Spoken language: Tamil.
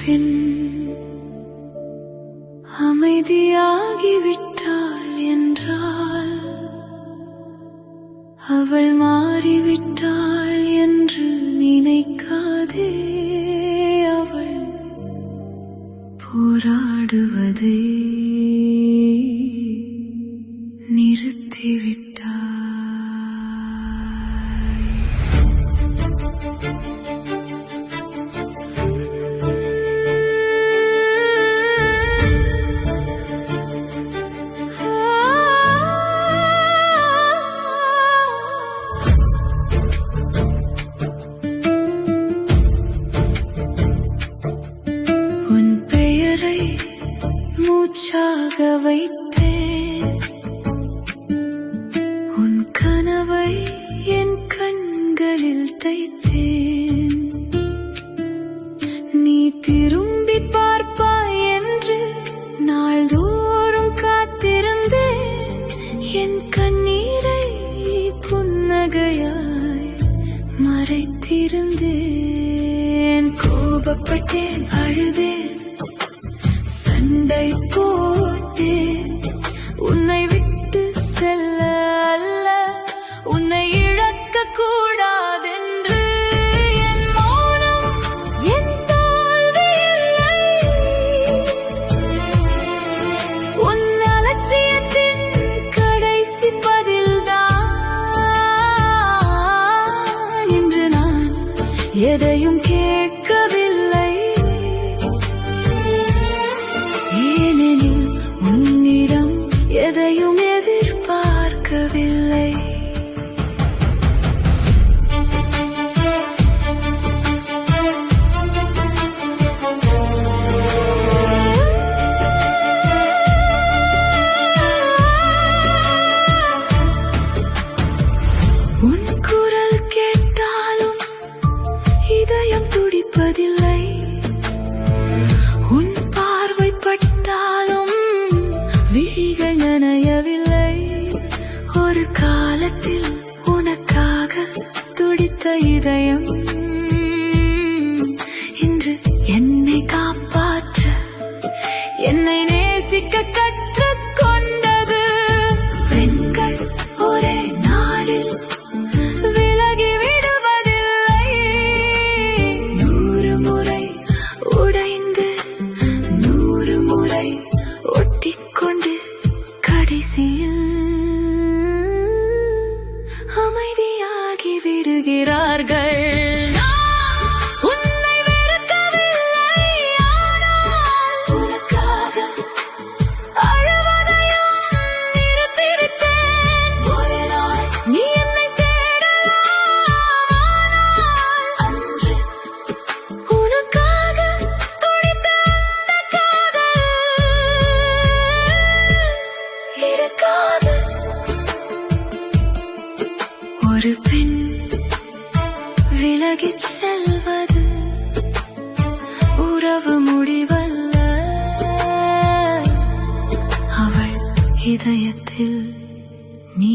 பெண் அமைதியாகிவிட்டாள் என்றால் அவள் மாறிவிட்டாள் என்று நினைக்காதே. அவள் போராடுவதை நிறுத்திவிட்டாள். உன் பெயரை மூச்சாக வைத்தேன், உன் கனவை என் கண்களில் தைத்தேன். நீ திரும்பி பார்ப்பாய் என்று நாள்தோறும் காத்திருந்தேன். என் கண்ணீரை புன்னகையாய் மறைத்திருந்தேன். கோபப்பட்டேன், அழுதேன், சண்டை போட்டேன். உன்னை விட்டு செல்ல அல்ல, உன்னை இழக்க கூடாதென்று. என் மௌனம் என் தோல்வி இல்லை, உன் அலட்சியத்தின் கடைசி பதில்தான். இன்று நான் எதையும் கேட்கவில்லை, ஏனெனில் உன்னிடம் எதையும் எதிர்பார்க்கவில்லை. உன் குரல் கேட்டாலும் இதயம் துடிப்பதில்லை, உன் பார்வை பட்டாலும் விழிகள் நனையவில்லை. ஒரு காலத்தில் உனக்காக துடித்த இதயம் இன்று என்னை காப்பாற்ற, என்னை நேசிக்க கற்றுக்கொண்டது. பெண்கள் ஒரே நாளில் விலகி விடுவதில்லை, 100 முறை உடைந்து 100 முறை ஒட்டிக்கொண்டு கடைசியில் அமைதியாகி விடுகிறார்கள். உன்னை வெறுக்கவில்லை, ஆனால் உனக்காக அழுவதையும் நிறுத்திவிட்டேன். ஒரு நாள் நீ என்னை தேடலாம், ஆனால் அன்று உனக்காக துடித்த அந்த காதல் இருக்காது. ஒரு பெண் விலகிச் செல்வது உறவு முடிவல்ல, அவள் இதயத்தில் நீ